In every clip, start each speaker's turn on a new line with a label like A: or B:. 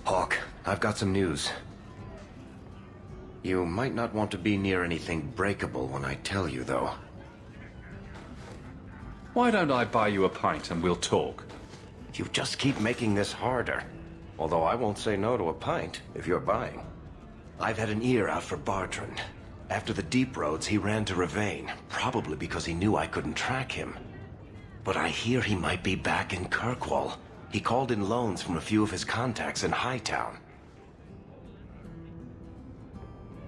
A: Hawke, I've got some news. You might not want to be near anything breakable when I tell you, though.
B: Why don't I buy you a pint and we'll talk?
A: You just keep making this harder. Although I won't say no to a pint, if you're buying. I've had an ear out for Bartrand. After the deep roads, he ran to Yevhen, probably because he knew I couldn't track him. But I hear he might be back in Kirkwall. He called in loans from a few of his contacts in Hightown.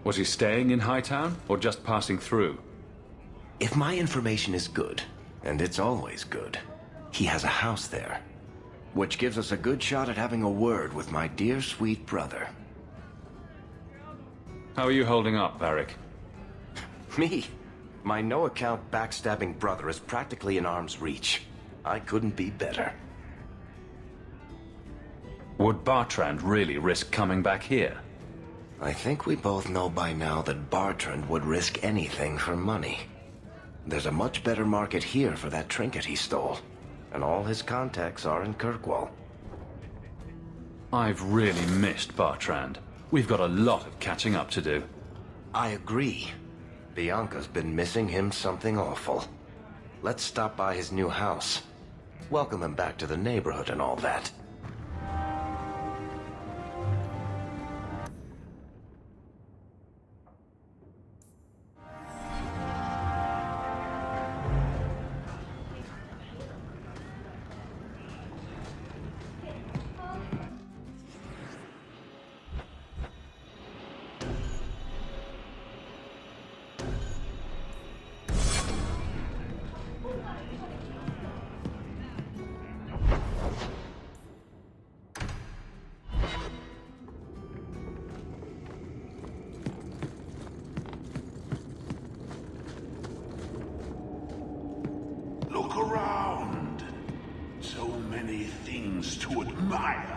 B: Was he staying in Hightown, or just passing through?
A: If my information is good, and it's always good, he has a house there. Which gives us a good shot at having a word with my dear sweet brother.
B: How are you holding up, Varric?
A: Me? My no-account backstabbing brother is practically in arm's reach. I couldn't be better.
B: Would Bartrand really risk coming back here?
A: I think we both know by now that Bartrand would risk anything for money. There's a much better market here for that trinket he stole, and all his contacts are in Kirkwall.
B: I've really missed Bartrand. We've got a lot of catching up to do.
A: I agree. Bianca's been missing him something awful. Let's stop by his new house. Welcome him back to the neighborhood and all that.
C: Look around. So many things to admire.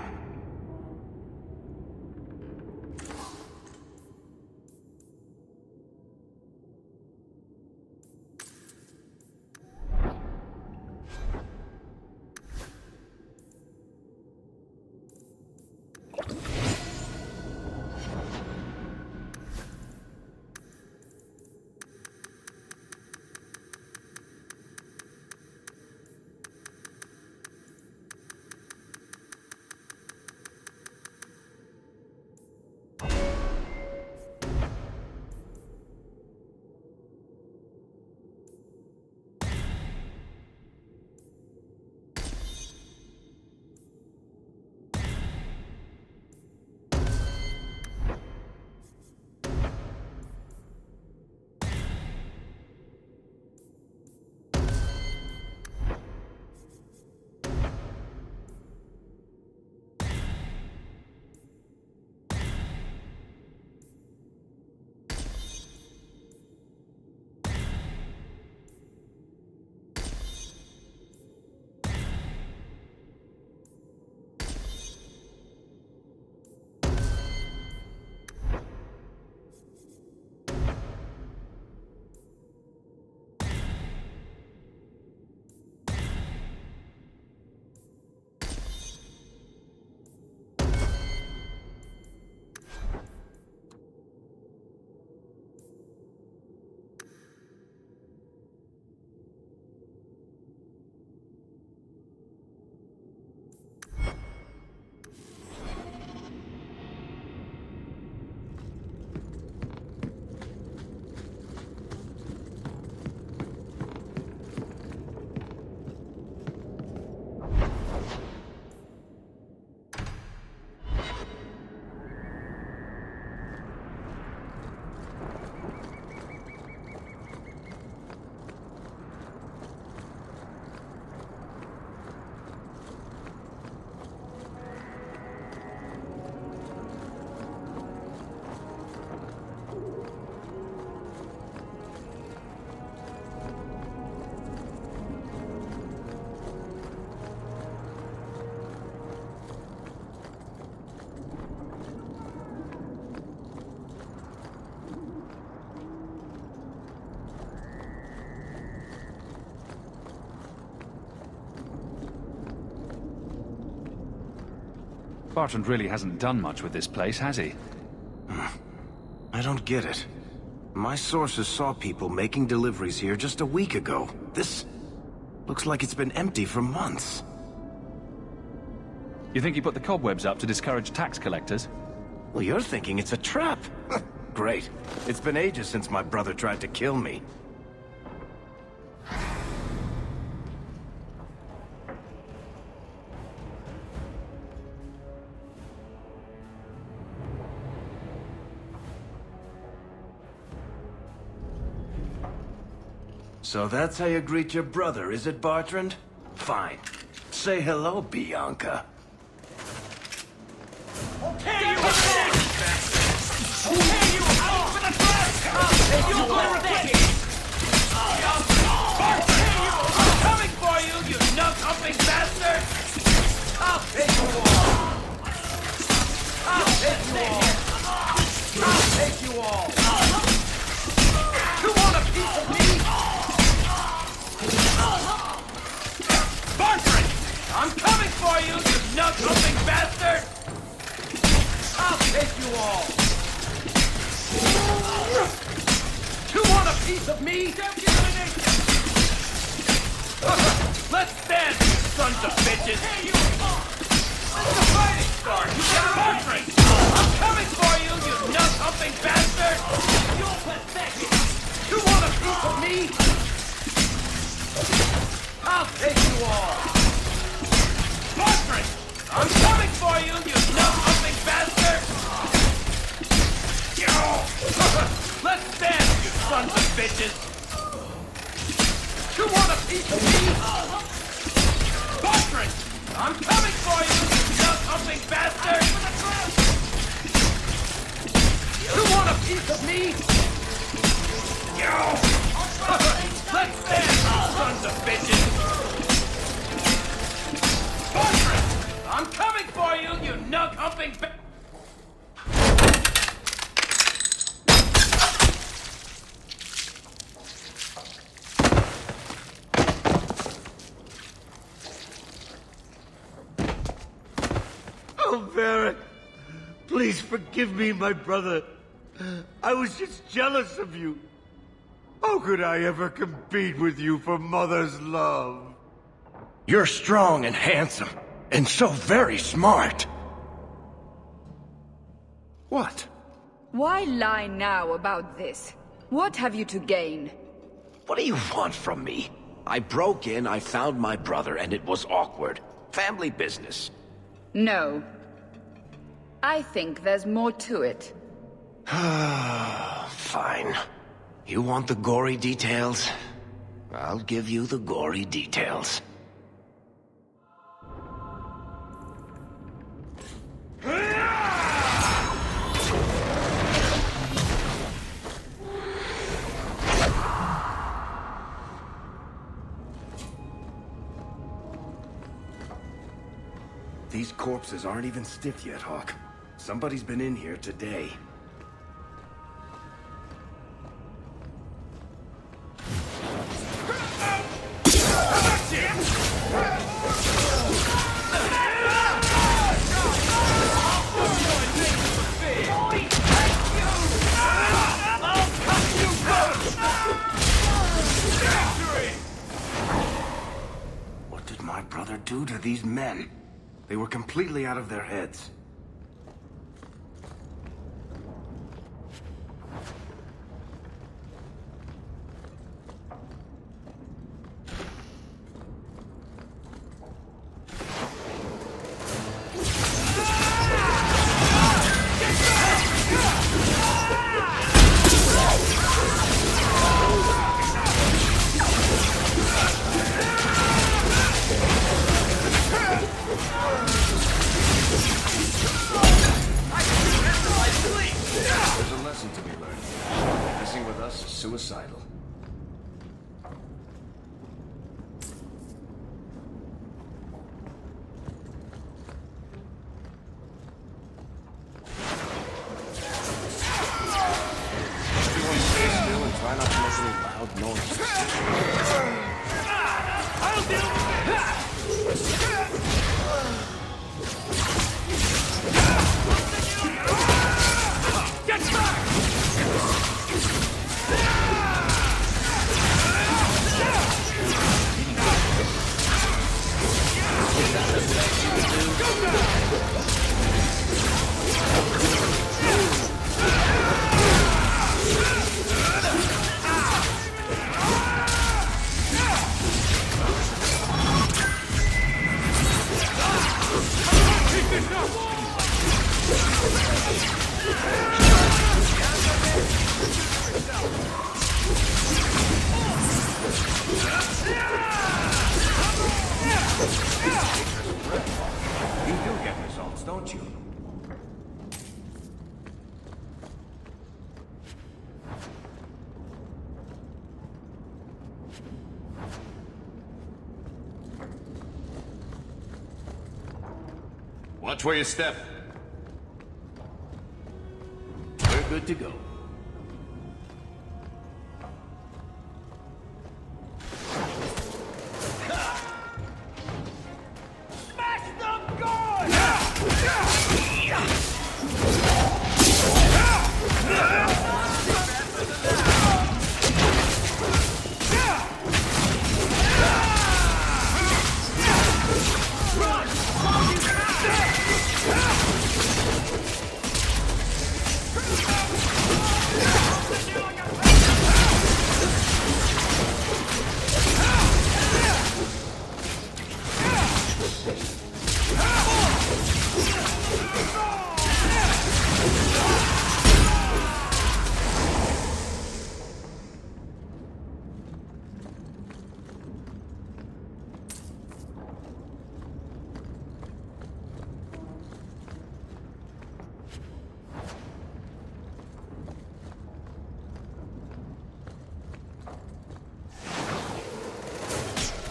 B: Bartrand really hasn't done much with this place, has he?
A: I don't get it. My sources saw people making deliveries here just a week ago. This looks like it's been empty for months.
B: You think he put the cobwebs up to discourage tax collectors?
A: Well, you're thinking it's a trap. Great. It's been ages since my brother tried to kill me. So that's how you greet your brother, is it, Bartrand? Fine. Say hello, Bianca.
D: Okay, you okay, you out for the trash! You're gonna regret it! I'm coming for you, you nut-humping bastard! I'll take you all! I'll take you all! I'll take you all! You want a piece of me? Bartrand! I'm coming for you, you nut-humping bastard! I'll take you all! You want a piece of me? Let's stand, you sons of bitches! Let the fighting start! Bartrand! I'm coming for you, you nut-humping bastard! You're pathetic! You want a piece of me? I'll take you all! Bartrand! I'm coming for you, you nut-humping bastard! Let's stand, you sons of bitches! You want a piece of me? Bartrand! I'm coming for you, you nut-humping bastard! You want a piece of me? Let's stand, you sons of bitches! Bartrand! I'm coming for you, you nut-humping bastard!
E: Oh, Varric, please forgive me, my brother. I was just jealous of you. How could I ever compete with you for Mother's love?
A: You're strong and handsome, and so very smart. What?
F: Why lie now about this? What have you to gain?
A: What do you want from me? I broke in, I found my brother, and it was awkward. Family business.
F: No. I think there's more to it.
A: Fine. You want the gory details? I'll give you the gory details. These corpses aren't even stiff yet, Hawke. Somebody's been in here today. What did my brother do to these men? They were completely out of their heads. Suicidal. Everyone stay still and try not to make any loud noises. I'll deal with it!
G: Watch where you step.
D: We're good to go. Smash them good!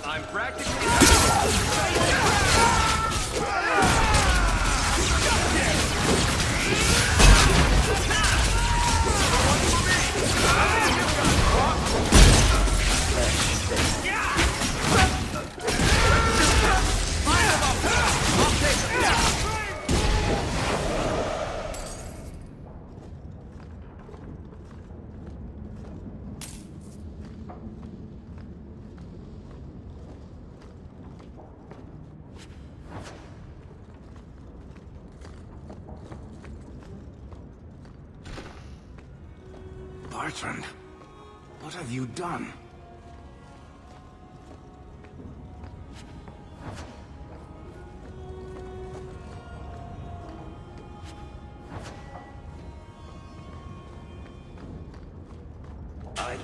D: I'm practically...
E: Bartrand, what have you done? I'm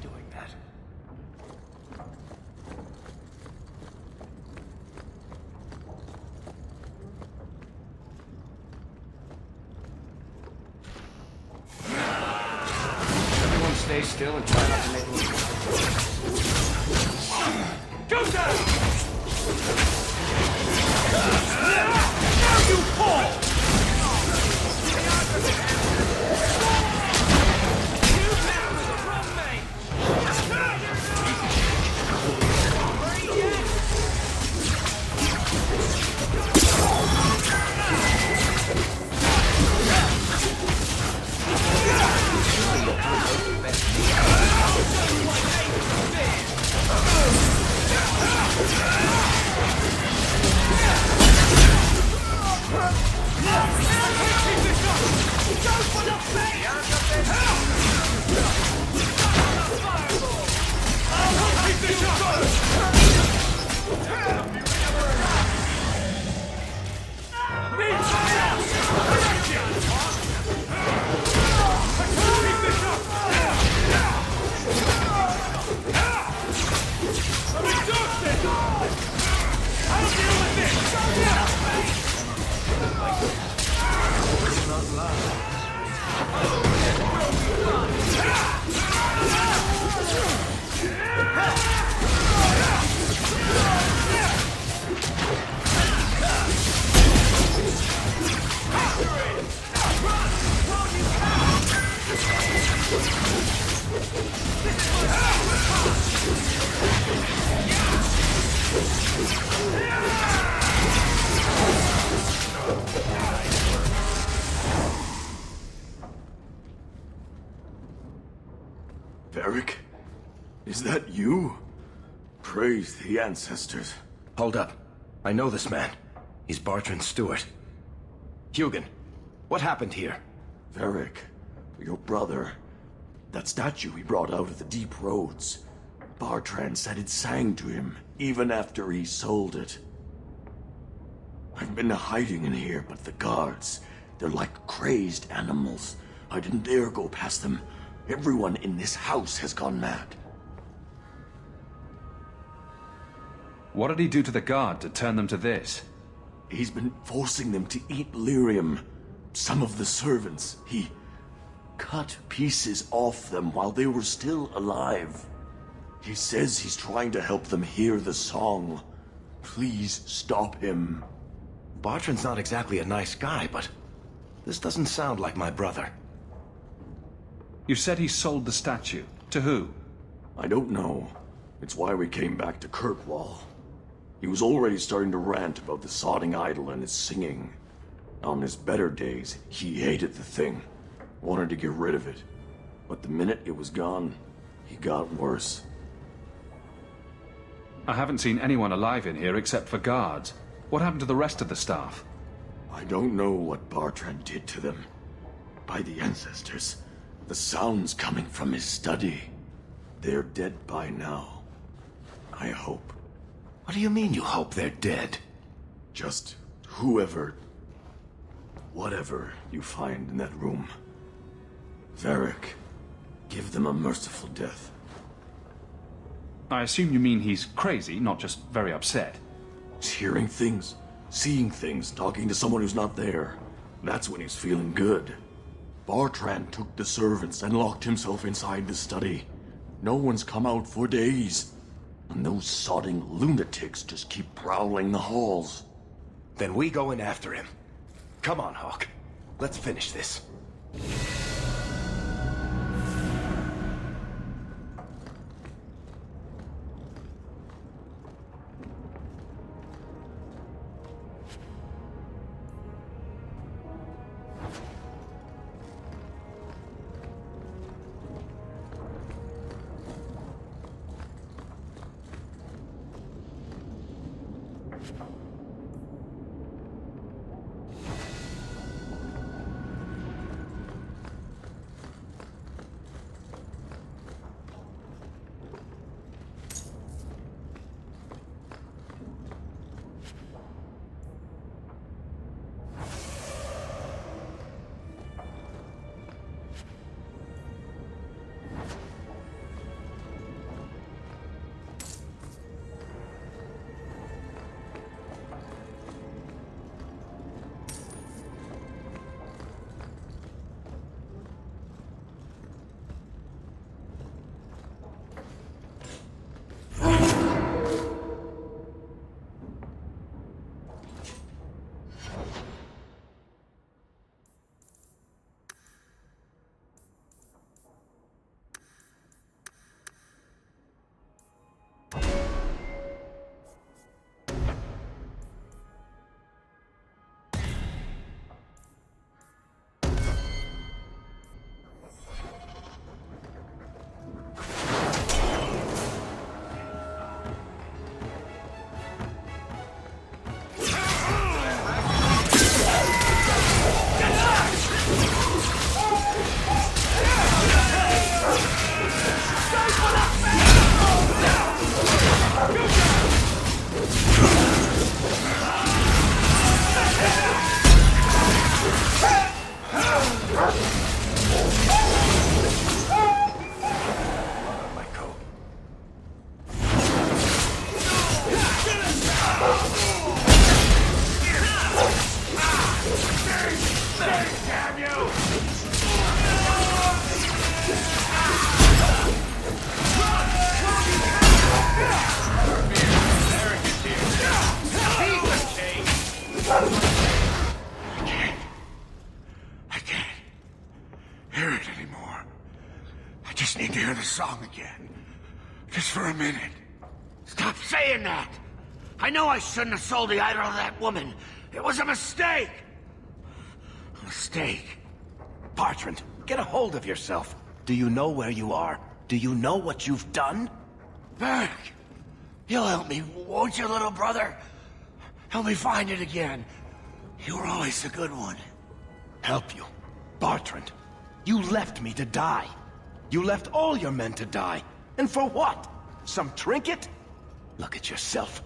E: doing that. Stay still and try not to make a mistake. Go down! Now you fall! Varric? Is that you? Praise the ancestors.
A: Hold up. I know this man. He's Bartrand's steward. Hugin, what happened here?
E: Varric, your brother. That statue he brought out of the deep roads. Bartrand said it sang to him, even after he sold it. I've been hiding in here, but the guards, they're like crazed animals. I didn't dare go past them. Everyone in this house has gone mad.
B: What did he do to the guard to turn them to this?
E: He's been forcing them to eat lyrium. Some of the servants, he cut pieces off them while they were still alive. He says he's trying to help them hear the song. Please stop him.
A: Bartrand's not exactly a nice guy, but this doesn't sound like my brother.
B: You said he sold the statue. To who?
E: I don't know. It's why we came back to Kirkwall. He was already starting to rant about the sodding idol and his singing. On his better days, he hated the thing. Wanted to get rid of it. But the minute it was gone, he got worse.
B: I haven't seen anyone alive in here except for guards. What happened to the rest of the staff?
E: I don't know what Bartrand did to them. By the ancestors, the sounds coming from his study. They're dead by now. I hope.
A: What do you mean you hope they're dead?
E: Just whatever you find in that room. Varric, give them a merciful death.
B: I assume you mean he's crazy, not just very upset.
E: He's hearing things, seeing things, talking to someone who's not there. That's when he's feeling good. Bartrand took the servants and locked himself inside the study. No one's come out for days. And those sodding lunatics just keep prowling the halls.
A: Then we go in after him. Come on, Hawke. Let's finish this.
C: I shouldn't have sold the idol to that woman. It was a mistake. A mistake.
A: Bartrand, get a hold of yourself. Do you know where you are? Do you know what you've done?
C: Varric, you'll help me, won't you, little brother? Help me find it again. You were always a good one.
A: Help you? Bartrand, you left me to die. You left all your men to die. And for what? Some trinket? Look at yourself.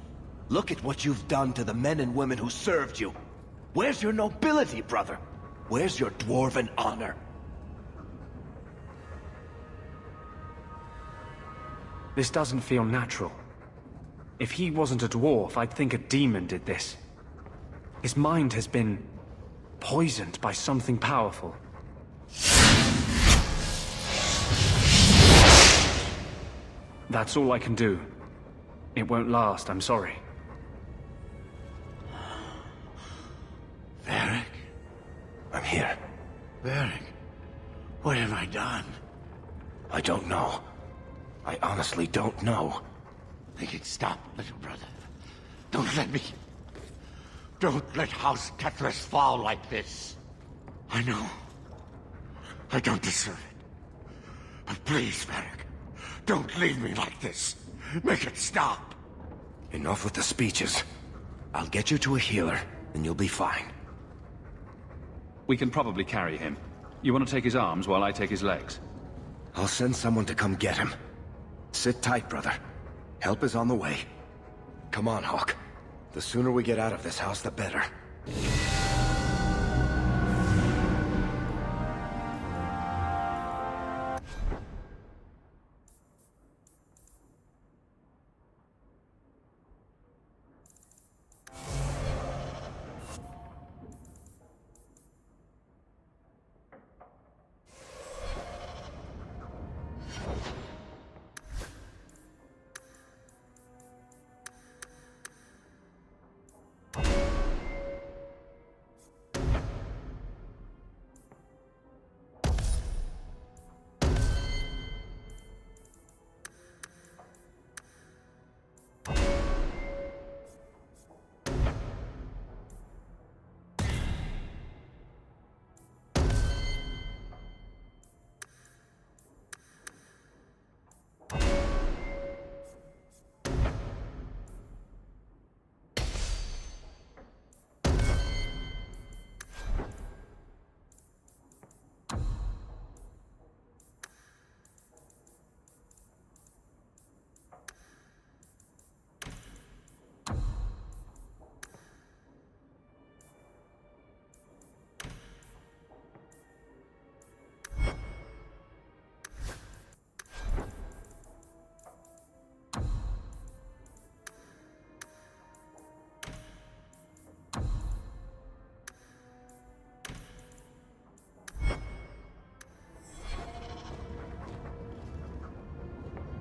A: Look at what you've done to the men and women who served you. Where's your nobility, brother? Where's your dwarven honor?
G: This doesn't feel natural. If he wasn't a dwarf, I'd think a demon did this. His mind has been poisoned by something powerful. That's all I can do. It won't last, I'm sorry.
C: Varric, what have I done?
A: I don't know. I honestly don't know.
C: Make it stop, little brother. Don't let House Kethris fall like this. I know. I don't deserve it. But please, Varric, don't leave me like this. Make it stop.
A: Enough with the speeches. I'll get you to a healer, and you'll be fine.
B: We can probably carry him. You want to take his arms while I take his legs?
A: I'll send someone to come get him. Sit tight, brother. Help is on the way. Come on, Hawke. The sooner we get out of this house, the better.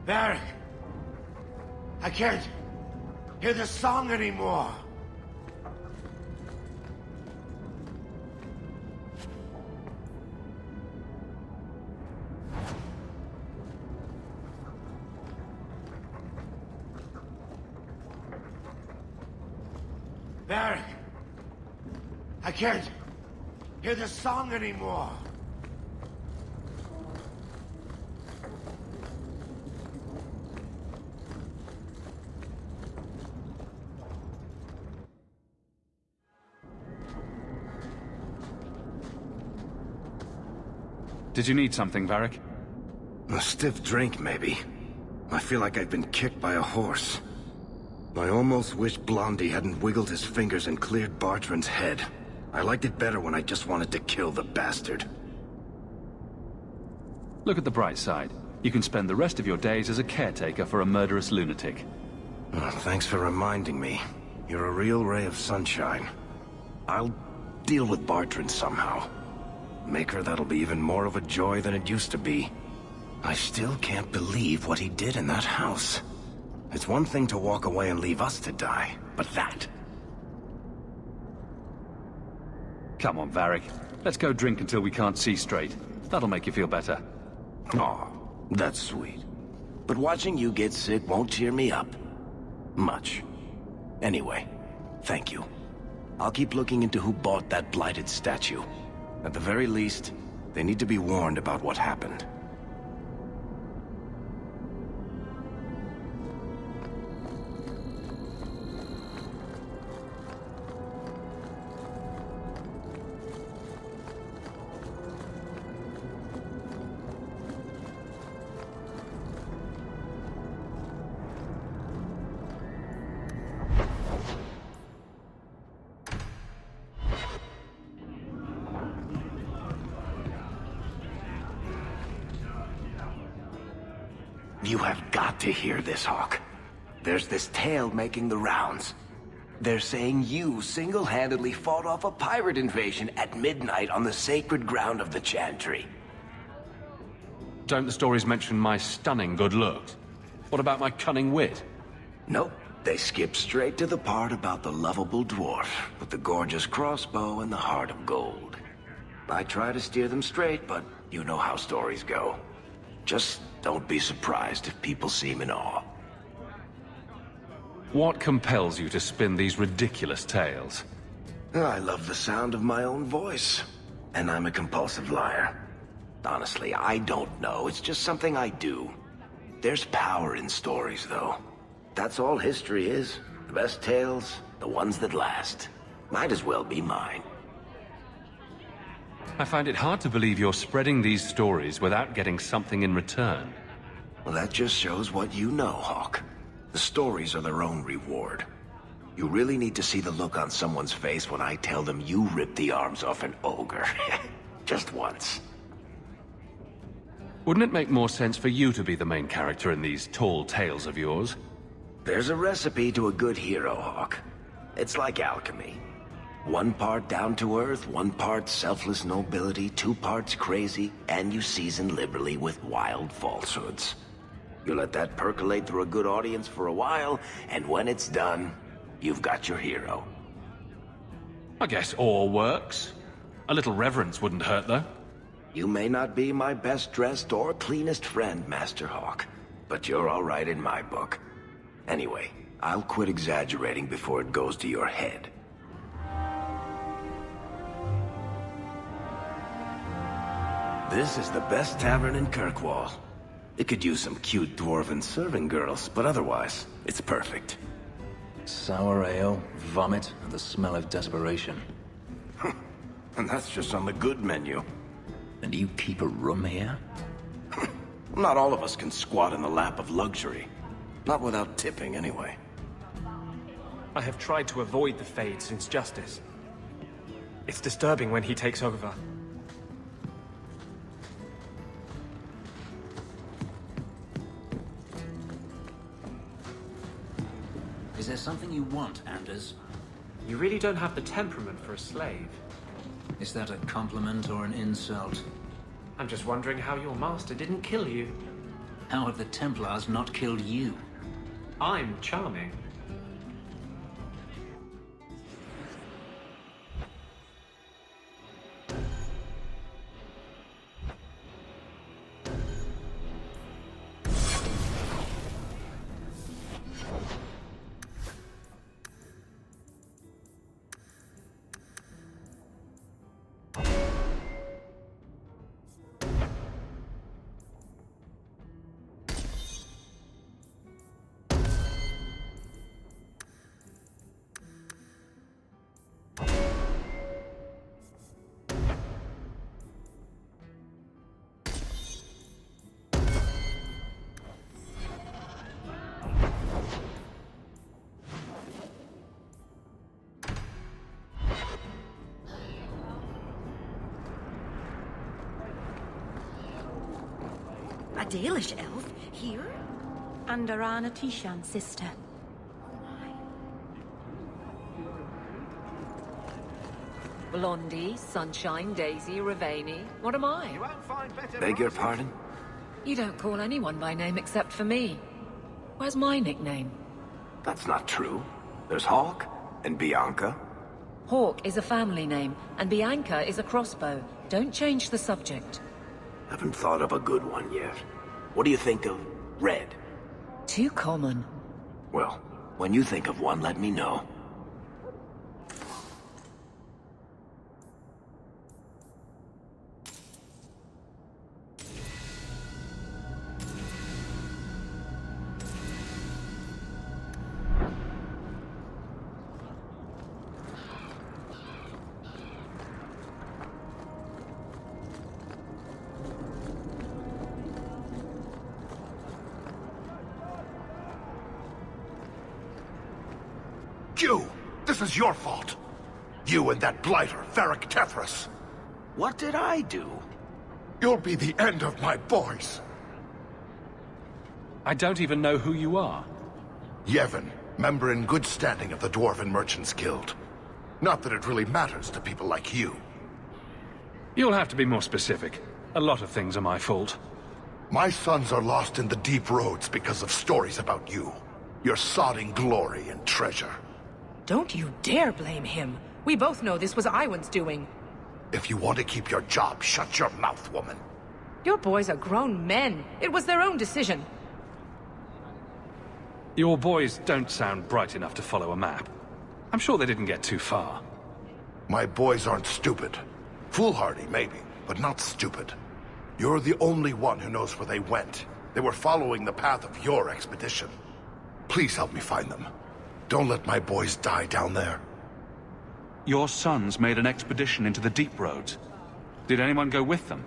C: Varric! I can't hear the song anymore! Varric! I can't hear the song anymore!
B: Did you need something, Varric?
A: A stiff drink, maybe. I feel like I've been kicked by a horse. I almost wish Blondie hadn't wiggled his fingers and cleared Bartrand's head. I liked it better when I just wanted to kill the bastard.
B: Look at the bright side. You can spend the rest of your days as a caretaker for a murderous lunatic.
A: Oh, thanks for reminding me. You're a real ray of sunshine. I'll deal with Bartrand somehow. Make her that'll be even more of a joy than it used to be. I still can't believe what he did in that house. It's one thing to walk away and leave us to die, but that...
B: Come on, Varric. Let's go drink until we can't see straight. That'll make you feel better.
A: Aw, that's sweet. But watching you get sick won't cheer me up. Much. Anyway, thank you. I'll keep looking into who bought that blighted statue. At the very least, they need to be warned about what happened. You have got to hear this, Hawke. There's this tale making the rounds. They're saying you single-handedly fought off a pirate invasion at midnight on the sacred ground of the Chantry.
B: Don't the stories mention my stunning good looks? What about my cunning wit?
A: Nope. They skip straight to the part about the lovable dwarf with the gorgeous crossbow and the heart of gold. I try to steer them straight, but you know how stories go. Just don't be surprised if people seem in awe.
B: What compels you to spin these ridiculous tales?
A: I love the sound of my own voice, and I'm a compulsive liar. Honestly, I don't know. It's just something I do. There's power in stories, though. That's all history is. The best tales, the ones that last. Might as well be mine.
B: I find it hard to believe you're spreading these stories without getting something in return.
A: Well, that just shows what you know, Hawke. The stories are their own reward. You really need to see the look on someone's face when I tell them you ripped the arms off an ogre. Just once.
B: Wouldn't it make more sense for you to be the main character in these tall tales of yours?
A: There's a recipe to a good hero, Hawke. It's like alchemy. 1 part down to earth, 1 part selfless nobility, 2 parts crazy, and you season liberally with wild falsehoods. You let that percolate through a good audience for a while, and when it's done, you've got your hero.
B: I guess all works. A little reverence wouldn't hurt, though.
A: You may not be my best dressed or cleanest friend, Master Hawke, but you're all right in my book. Anyway, I'll quit exaggerating before it goes to your head. This is the best tavern in Kirkwall. It could use some cute dwarven serving girls, but otherwise, it's perfect.
H: Sour ale, vomit, and the smell of desperation.
A: And that's just on the good menu.
H: And you keep a room here?
A: Not all of us can squat in the lap of luxury. Not without tipping, anyway.
G: I have tried to avoid the Fade since Justice. It's disturbing when he takes over.
H: Is there something you want, Anders?
G: You really don't have the temperament for a slave.
H: Is that a compliment or an insult?
G: I'm just wondering how your master didn't kill you.
H: How have the Templars not killed you?
G: I'm charming.
I: A Dalish elf? Here?
J: Andarana Tishan, sister.
F: Blondie, Sunshine, Daisy, Ravani. What am I?
A: Beg your pardon?
F: You don't call anyone by name except for me. Where's my nickname?
A: That's not true. There's Hawke and Bianca.
F: Hawke is a family name, and Bianca is a crossbow. Don't change the subject.
A: Haven't thought of a good one yet. What do you think of Red?
F: Too common.
A: Well, when you think of one, let me know.
C: You! This is your fault! You and that blighter, Varric.
A: What did I do?
C: You'll be the end of my boys!
B: I don't even know who you are.
C: Yevhen, member in good standing of the Dwarven Merchants Guild. Not that it really matters to people like you.
B: You'll have to be more specific. A lot of things are my fault.
C: My sons are lost in the deep roads because of stories about you. Your sodding glory and treasure.
J: Don't you dare blame him. We both know this was Iwan's doing.
C: If you want to keep your job, shut your mouth, woman.
F: Your boys are grown men. It was their own decision.
B: Your boys don't sound bright enough to follow a map. I'm sure they didn't get too far.
C: My boys aren't stupid. Foolhardy, maybe, but not stupid. You're the only one who knows where they went. They were following the path of your expedition. Please help me find them. Don't let my boys die down there.
B: Your sons made an expedition into the deep roads. Did anyone go with them?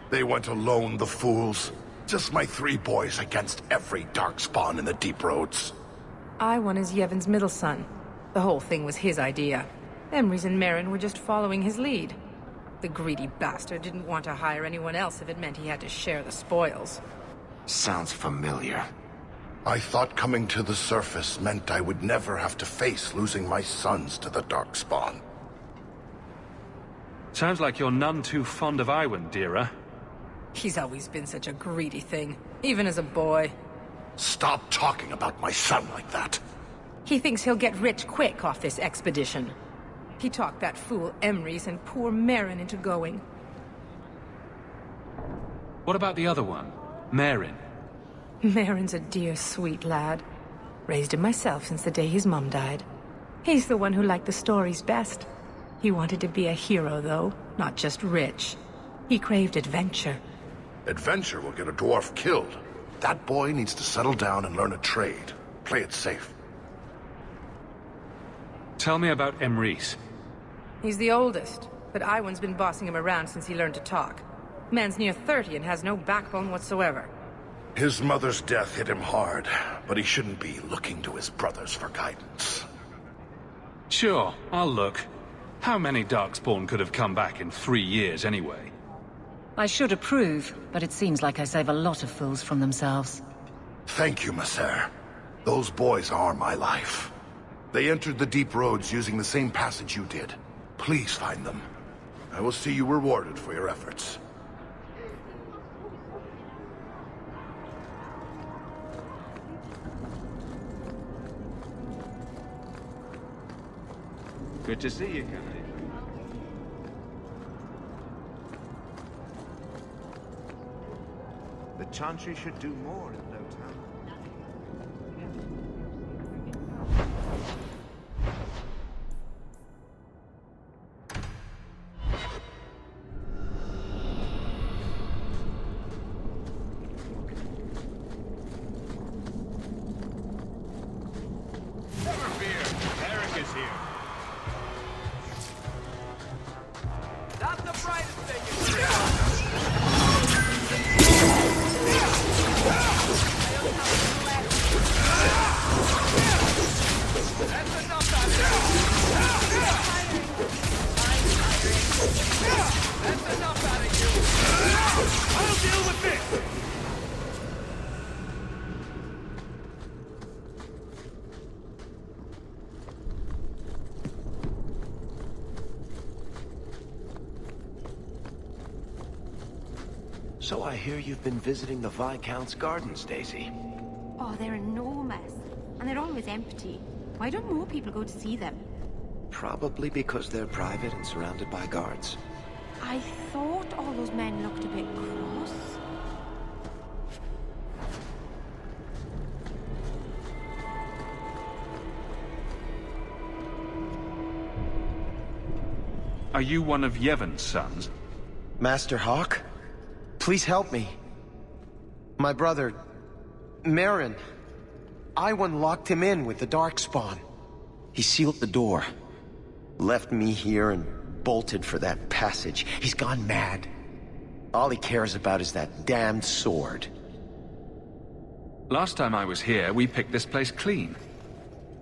C: They went alone, the fools. Just my 3 boys against every darkspawn in the deep roads.
F: Iwan is Yevhen's middle son. The whole thing was his idea. Emrys and Merin were just following his lead. The greedy bastard didn't want to hire anyone else if it meant he had to share the spoils.
A: Sounds familiar.
C: I thought coming to the surface meant I would never have to face losing my sons to the darkspawn.
B: Sounds like you're none too fond of Iwan, dearer.
F: He's always been such a greedy thing, even as a boy.
C: Stop talking about my son like that.
F: He thinks he'll get rich quick off this expedition. He talked that fool Emrys and poor Merin into going.
B: What about the other one, Merin?
F: Merin's a dear, sweet lad. Raised him myself since the day his mum died. He's the one who liked the stories best. He wanted to be a hero, though, not just rich. He craved adventure.
C: Adventure will get a dwarf killed. That boy needs to settle down and learn a trade. Play it safe.
B: Tell me about Emrys.
F: He's the oldest, but Iwan's been bossing him around since he learned to talk. Man's near 30 and has no backbone whatsoever.
C: His mother's death hit him hard, but he shouldn't be looking to his brothers for guidance.
B: Sure, I'll look. How many Darkspawn could have come back in 3 years anyway?
F: I should approve, but it seems like I save a lot of fools from themselves.
C: Thank you, Messer. Those boys are my life. They entered the deep roads using the same passage you did. Please find them. I will see you rewarded for your efforts.
B: Good to see you, Captain.
A: The Chantry should do more in no time.
D: Never fear, Varric is here. Not the brightest thing in That's enough out of you! That's enough out of you! I'll deal with this!
A: So I hear you've been visiting the Viscount's gardens, Daisy.
J: Oh, they're enormous. And they're always empty. Why don't more people go to see them?
A: Probably because they're private and surrounded by guards.
J: I thought all those men looked a bit cross.
B: Are you one of Yevhen's sons?
K: Master Hawke? Please help me. My brother, Merin. Iwan locked him in with the Darkspawn. He sealed the door. Left me here and bolted for that passage. He's gone mad. All he cares about is that damned sword.
B: Last time I was here, we picked this place clean.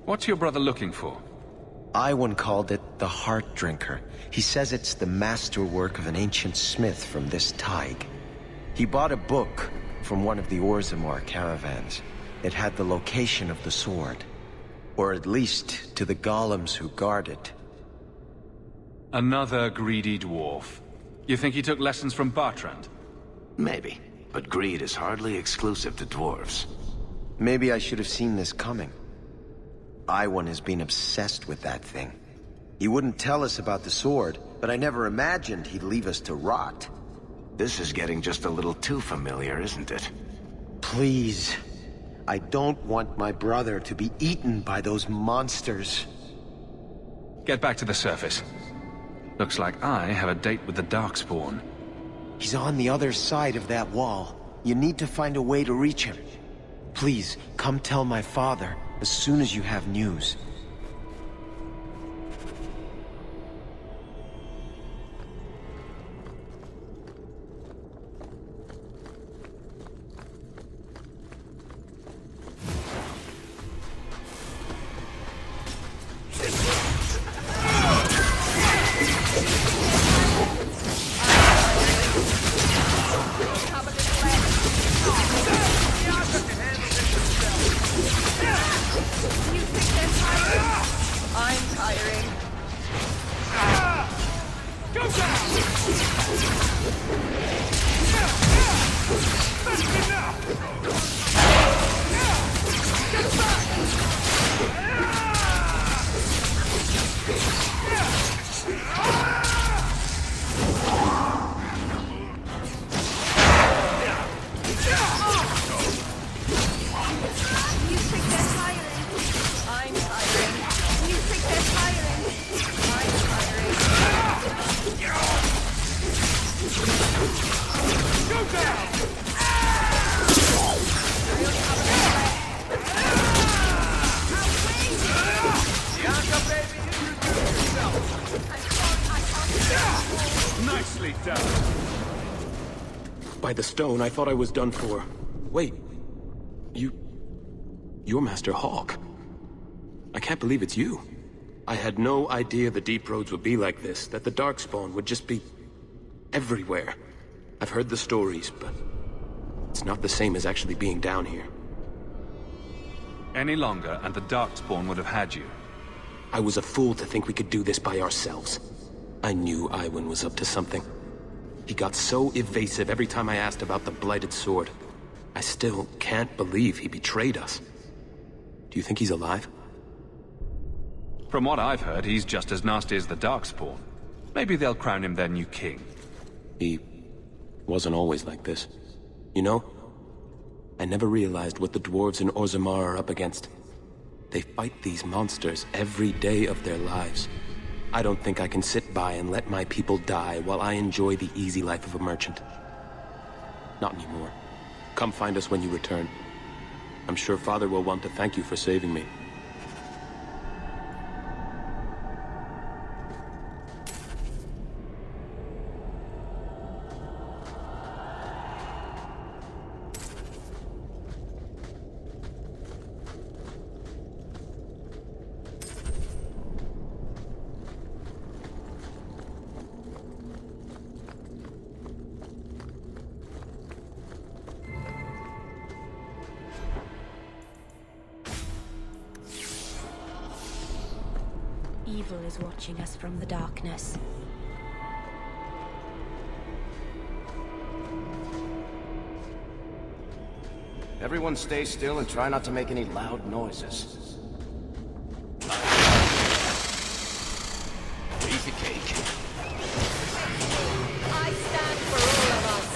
B: What's your brother looking for?
K: Iwan called it the Heart Drinker. He says it's the masterwork of an ancient smith from this Tig. He bought a book from one of the Orzammar caravans. It had the location of the sword. Or at least to the golems who guard it.
B: Another greedy dwarf. You think he took lessons from Bartrand?
A: Maybe, but greed is hardly exclusive to dwarves.
K: Maybe I should have seen this coming. Iwan has been obsessed with that thing. He wouldn't tell us about the sword, but I never imagined he'd leave us to rot.
A: This is getting just a little too familiar, isn't it?
K: Please. I don't want my brother to be eaten by those monsters.
B: Get back to the surface. Looks like I have a date with the Darkspawn.
K: He's on the other side of that wall. You need to find a way to reach him. Please, come tell my father as soon as you have news.
E: Nicely done. By the stone, I thought I was done for. Wait. You're Master Hawke. I can't believe it's you. I had no idea the deep roads would be like this, that the Darkspawn would just be everywhere. I've heard the stories, but it's not the same as actually being down here.
B: Any longer, and the Darkspawn would have had you.
E: I was a fool to think we could do this by ourselves. I knew Iwan was up to something. He got so evasive every time I asked about the blighted sword. I still can't believe he betrayed us. Do you think he's alive?
B: From what I've heard, he's just as nasty as the Darkspawn. Maybe they'll crown him their new king.
E: He wasn't always like this. You know, I never realized what the dwarves in Orzammar are up against. They fight these monsters every day of their lives. I don't think I can sit by and let my people die while I enjoy the easy life of a merchant. Not anymore. Come find us when you return. I'm sure Father will want to thank you for saving me.
J: Evil is watching us from the darkness.
A: Everyone stay still and try not to make any loud noises. Easy cake.
I: I stand for all of us.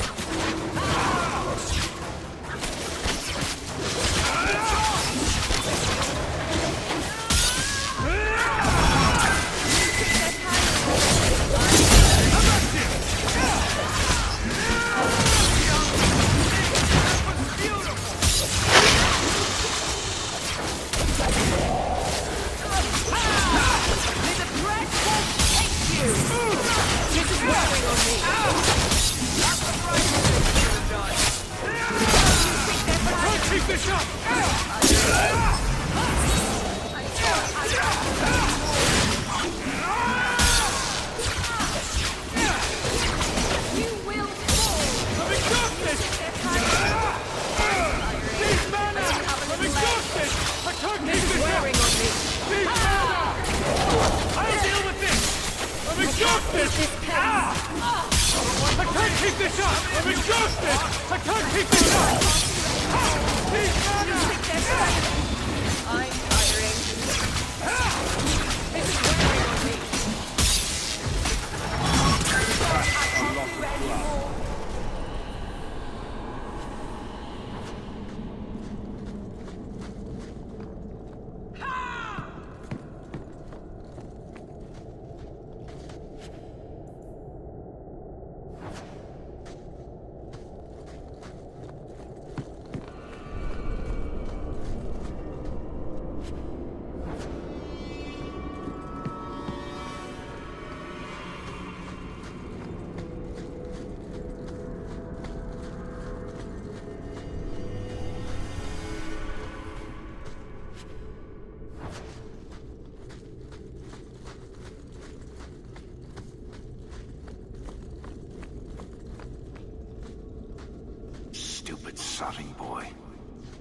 A: sodding boy.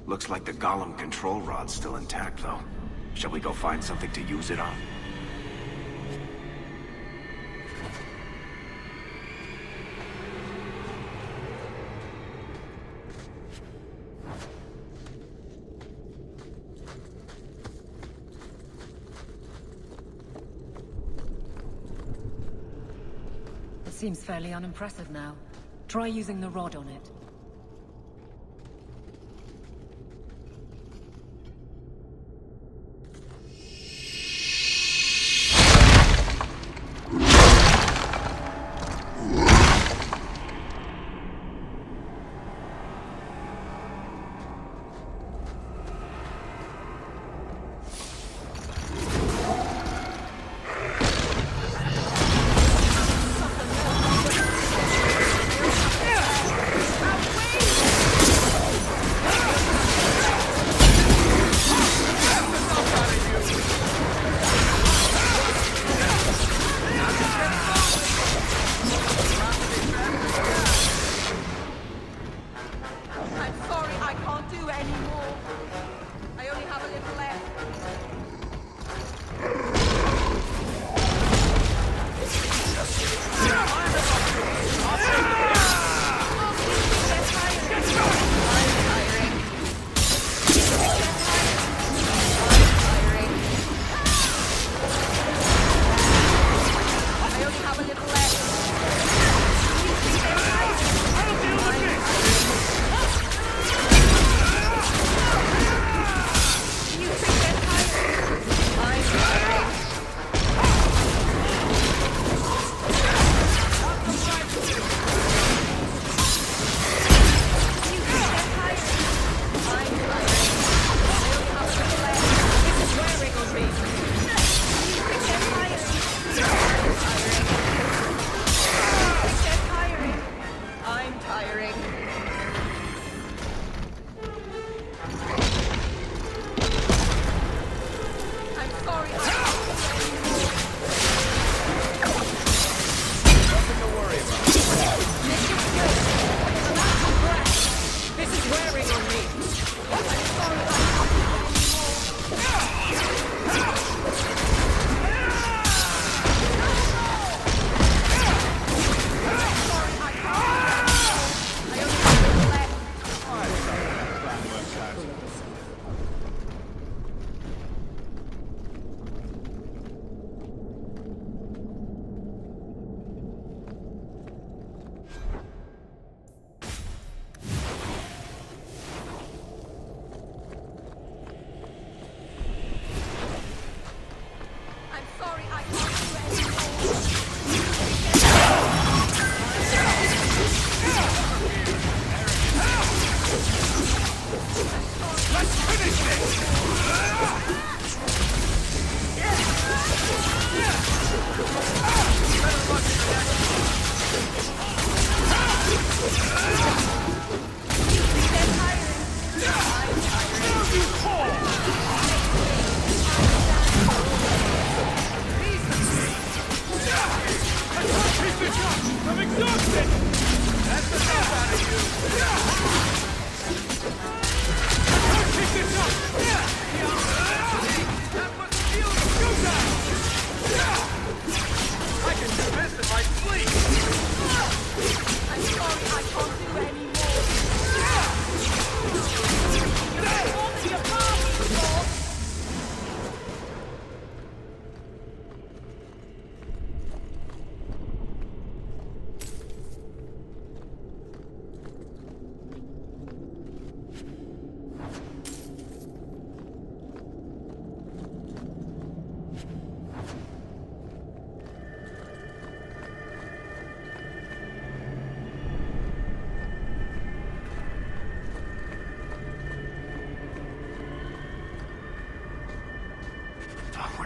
A: Looks like the Golem control rod's still intact, though. Shall we go find something to use it on?
L: It seems fairly unimpressive now. Try using the rod on it.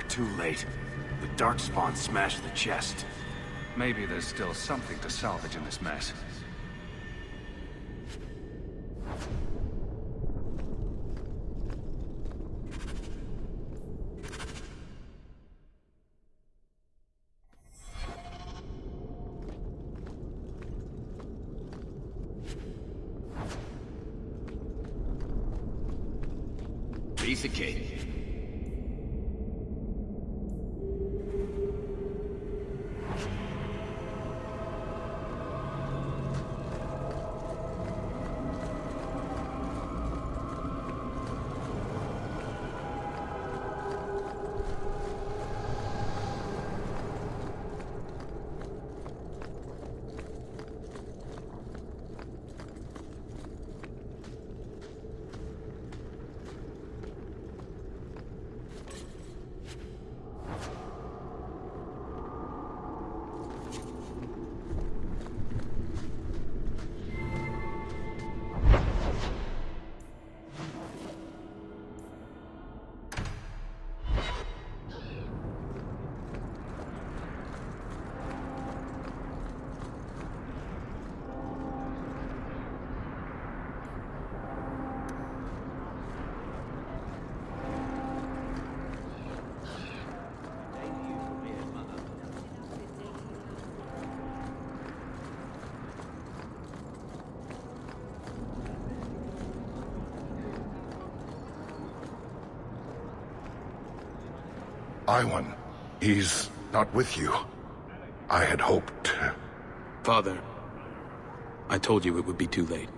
A: Too late. The Darkspawn smashed the chest.
B: Maybe there's still something to salvage in this mess.
D: piece of cake.
M: Iwan, he's not with you. I had hoped...
N: Father, I told you it would be too late.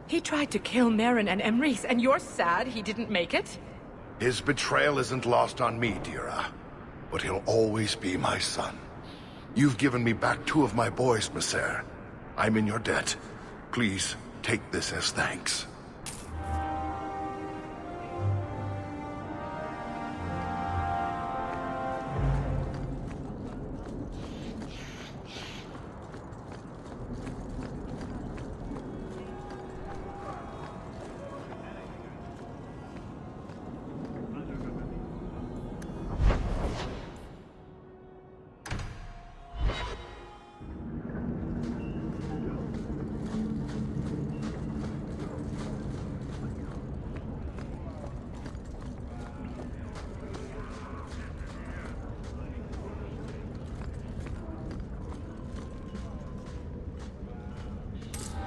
F: He tried to kill Merin and Emrys, and you're sad he didn't make it?
M: His betrayal isn't lost on me, Dira. But he'll always be my son. You've given me back 2 of my boys, Messer. I'm in your debt. Please, take this as thanks.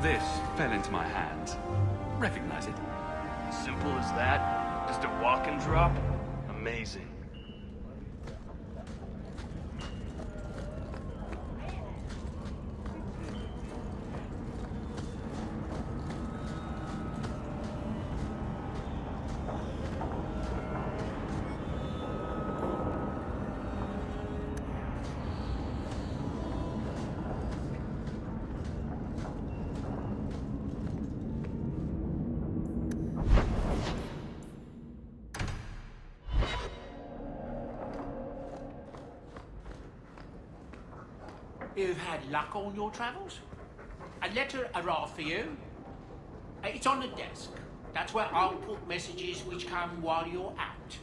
B: This fell into my hands. Recognize it?
O: Simple as that? Just a walk and drop? Amazing.
P: You've had luck on your travels? A letter arrived for you. It's on the desk. That's where I'll put messages which come while you're out.